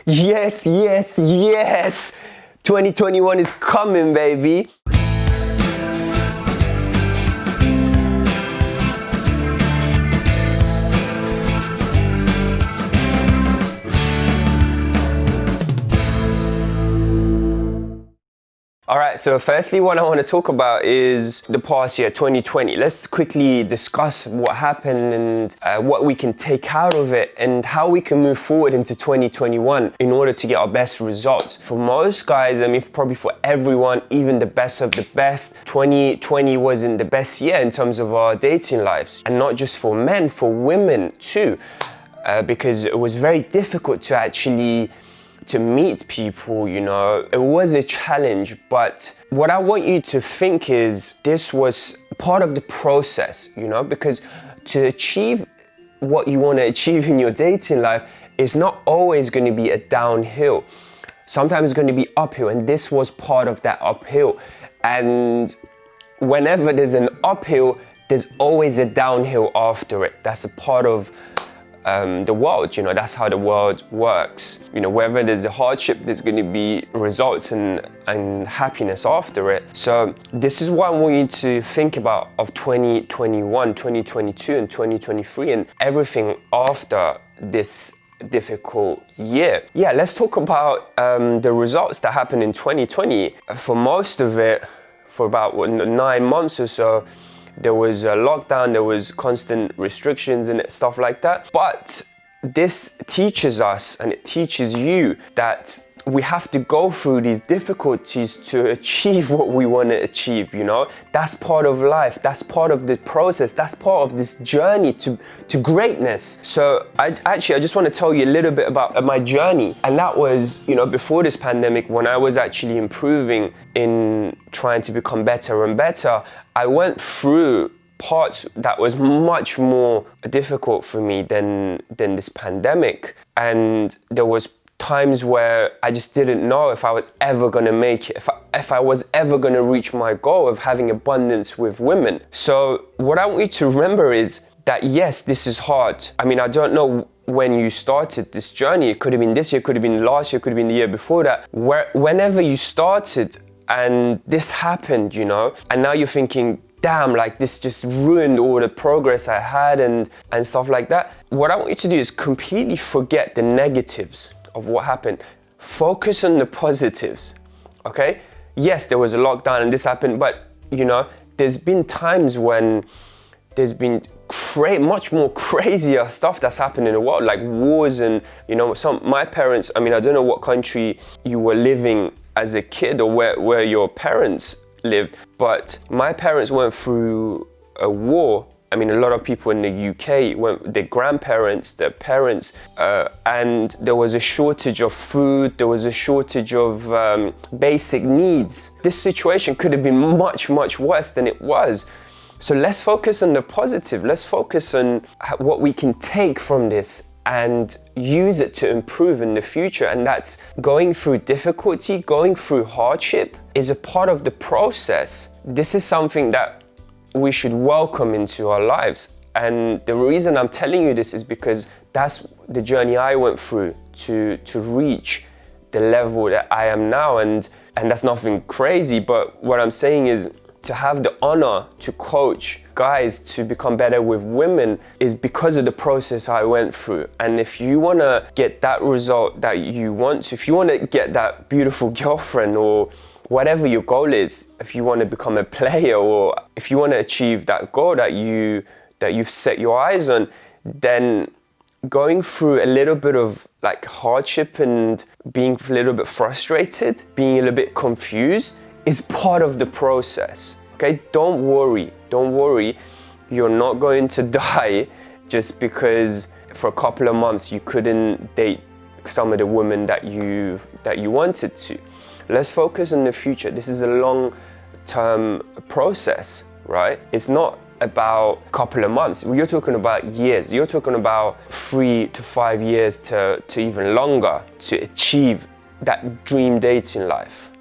Yes, yes, yes! 2021 is coming, baby! Alright, so firstly what I want to talk about is the past year, 2020. Let's quickly discuss what happened and what we can take out of it and how we can move forward into 2021 in order to get our best results. For most guys, I mean probably for everyone, even the best of the best, 2020 wasn't the best year in terms of our dating lives. And not just for men, for women too, because it was very difficult to meet people, you know. It was a challenge, but what I want you to think is this was part of the process, you know, because to achieve what you want to achieve in your dating life is not always going to be a downhill. Sometimes it's going to be uphill, and this was part of that uphill. And whenever there's an uphill, there's always a downhill after it. That's a part of the world, you know, that's how the world works. You know, wherever there's a hardship, there's going to be results and happiness after it. So this is what I want you to think about of 2021, 2022 and 2023 and everything after this difficult year. Yeah, let's talk about the results that happened in 2020. For most of it, for about 9 months or so, there was a lockdown, there was constant restrictions and stuff like that. But this teaches us and it teaches you that we have to go through these difficulties to achieve what we want to achieve, you know? That's part of life, that's part of the process, that's part of this journey to greatness. So I just want to tell you a little bit about my journey. And that was, you know, before this pandemic, when I was actually improving in trying to become better and better, I went through parts that was much more difficult for me than this pandemic. And there was times where I just didn't know if I was ever gonna make it, if I was ever gonna reach my goal of having abundance with women. So what I want you to remember is that yes, this is hard. I mean, I don't know when you started this journey. It could have been this year, could have been last year, could have been the year before that. Whenever you started and this happened, you know, and now you're thinking, damn, like this just ruined all the progress I had and stuff like that. What I want you to do is completely forget the negatives of what happened. Focus on the positives, okay? Yes, there was a lockdown and this happened, but you know, there's been times when there's been much more crazier stuff that's happened in the world, like wars and, you know, my parents, I mean, I don't know what country you were living as a kid or where your parents lived, but my parents went through a war. I mean, a lot of people in the UK their grandparents, their parents, and there was a shortage of food, there was a shortage of basic needs. This situation could have been much, much worse than it was. So let's focus on the positive. Let's focus on what we can take from this and use it to improve in the future. And that's going through difficulty, going through hardship is a part of the process. This is something that we should welcome into our lives. And the reason I'm telling you this is because that's the journey I went through to reach the level that I am now. And that's nothing crazy, but what I'm saying is to have the honor to coach guys to become better with women is because of the process I went through. And if you want to get that result that you want to, if you want to get that beautiful girlfriend or whatever your goal is, if you want to become a player or if you want to achieve that goal that you've set your eyes on, then going through a little bit of like hardship and being a little bit frustrated, being a little bit confused is part of the process. Okay, don't worry. You're not going to die just because for a couple of months you couldn't date some of the women that you wanted to. Let's focus on the future. This is a long-term process, right? It's not about a couple of months. You're talking about years. You're talking about 3 to 5 years to even longer to achieve that dream dating life,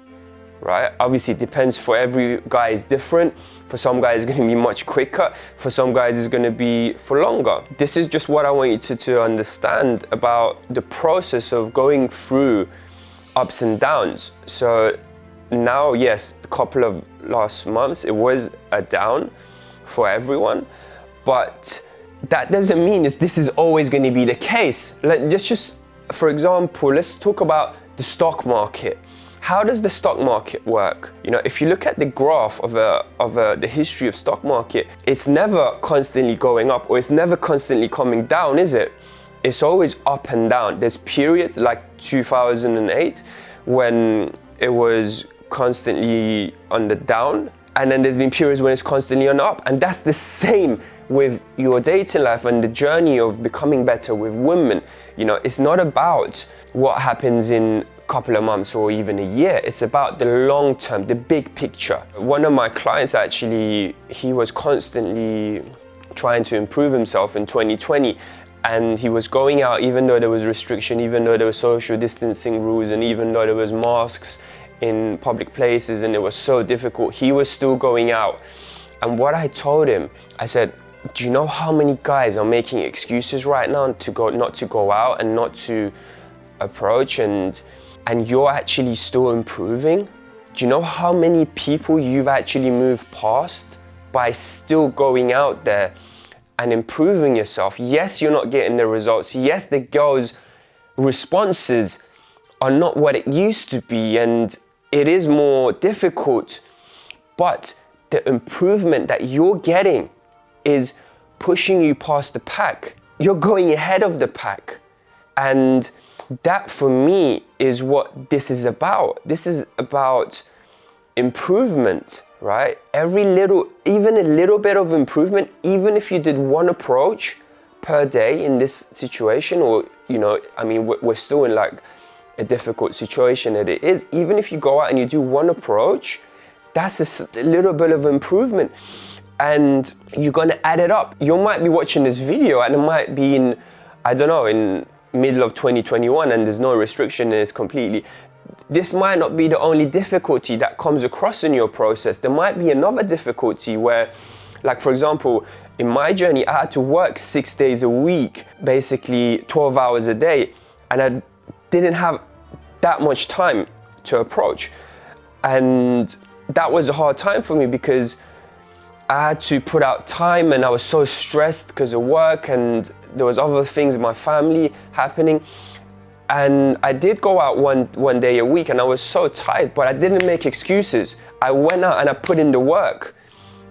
right? Obviously, it depends. For every guy is different. For some guys, it's going to be much quicker. For some guys, it's going to be for longer. This is just what I want you to understand about the process of going through ups and downs. So now, yes, a couple of last months, it was a down for everyone, but that doesn't mean this is always going to be the case. Just for example, let's talk about the stock market. How does the stock market work? You know, if you look at the graph of the history of stock market, it's never constantly going up or it's never constantly coming down, is it? It's always up and down. There's periods like 2008 when it was constantly on the down, and then there's been periods when it's constantly on the up. And that's the same with your dating life and the journey of becoming better with women. You know, it's not about what happens in a couple of months or even a year. It's about the long term, the big picture. One of my clients actually, he was constantly trying to improve himself in 2020, and he was going out even though there was restriction, even though there were social distancing rules, and even though there was masks in public places and it was so difficult, he was still going out. And what I told him, I said, do you know how many guys are making excuses right now not to go out and not to approach, and you're actually still improving? Do you know how many people you've actually moved past by still going out there and improving yourself? Yes, you're not getting the results. Yes, the girls' responses are not what it used to be, and it is more difficult, but the improvement that you're getting is pushing you past the pack. You're going ahead of the pack. And that for me is what this is about. This is about improvement, right? Even a little bit of improvement, even if you did one approach per day in this situation, or, you know, I mean, we're still in like a difficult situation that it is. Even if you go out and you do one approach, that's a little bit of improvement. And you're gonna add it up. You might be watching this video and it might be in, I don't know, in middle of 2021 and there's no restriction and it's completely, this might not be the only difficulty that comes across in your process. There might be another difficulty where, like for example, in my journey, I had to work 6 days a week, basically 12 hours a day, and I didn't have that much time to approach. And that was a hard time for me because I had to put out time and I was so stressed because of work and there was other things in my family happening. And I did go out one day a week and I was so tired, but I didn't make excuses. I went out and I put in the work,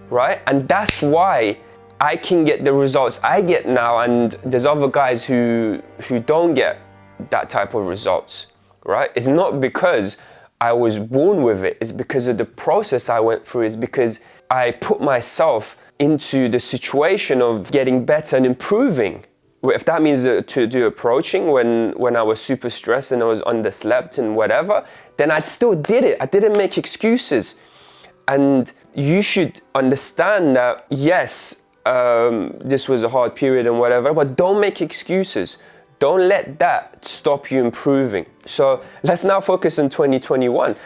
right? And that's why I can get the results I get now, and there's other guys who don't get that type of results, right? It's not because I was born with it, it's because of the process I went through, it's because I put myself into the situation of getting better and improving. If that means to do approaching when I was super stressed and I was underslept and whatever, then I still did it. I didn't make excuses. And you should understand that, yes, this was a hard period and whatever, but don't make excuses. Don't let that stop you improving. So let's now focus on 2021.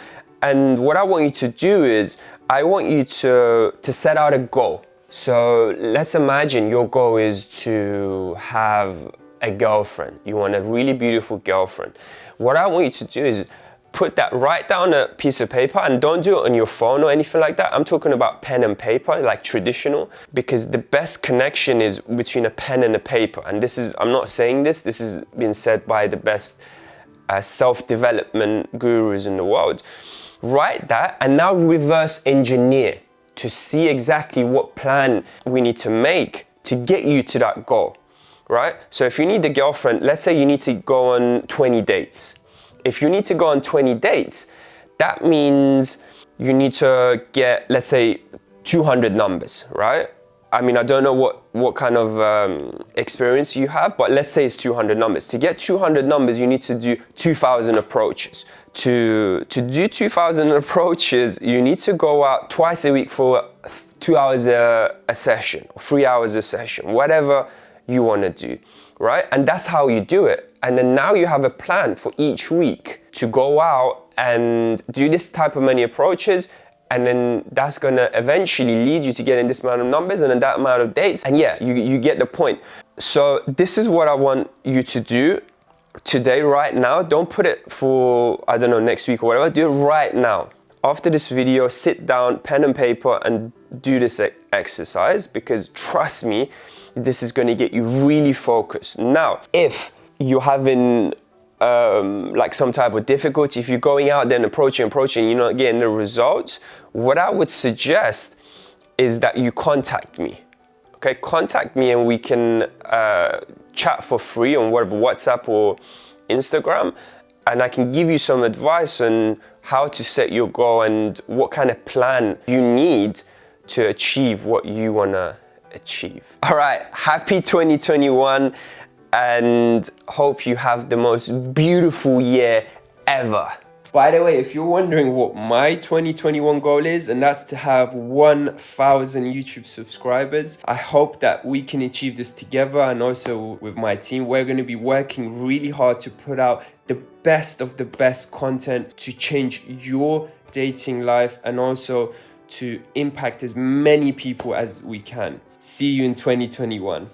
And what I want you to do is, I want you to set out a goal. So let's imagine your goal is to have a girlfriend. You want a really beautiful girlfriend. What I want you to do is write down a piece of paper, and don't do it on your phone or anything like that. I'm talking about pen and paper, like traditional, because the best connection is between a pen and a paper. And I'm not saying this has been said by the best self-development gurus in the world. Write that and now reverse engineer to see exactly what plan we need to make to get you to that goal, right? So if you need a girlfriend, let's say you need to go on 20 dates. If you need to go on 20 dates, that means you need to get, let's say, 200 numbers, right? I mean, I don't know what kind of experience you have, but let's say it's 200 numbers. To get 200 numbers, you need to do 2,000 approaches. To do 2,000 approaches, you need to go out twice a week for 2 hours a session, or 3 hours a session, whatever you want to do, right? And that's how you do it. And then now you have a plan for each week to go out and do this type of many approaches And then that's gonna eventually lead you to getting this amount of numbers and then that amount of dates. And yeah, you get the point. So this is what I want you to do today, right now. Don't put it for, I don't know, next week or whatever. Do it right now. After this video, sit down, pen and paper, and do this exercise, because trust me, this is gonna get you really focused. Now, if you're having like some type of difficulty, if you're going out there and approaching, you're not getting the results, what I would suggest is that you contact me. Okay, contact me and we can chat for free on whatever, WhatsApp or Instagram, and I can give you some advice on how to set your goal and what kind of plan you need to achieve what you wanna achieve. All right, happy 2021. And hope you have the most beautiful year ever. By the way, if you're wondering what my 2021 goal is, and that's to have 1,000 YouTube subscribers, I hope that we can achieve this together, and also with my team. We're going to be working really hard to put out the best of the best content to change your dating life and also to impact as many people as we can. See you in 2021.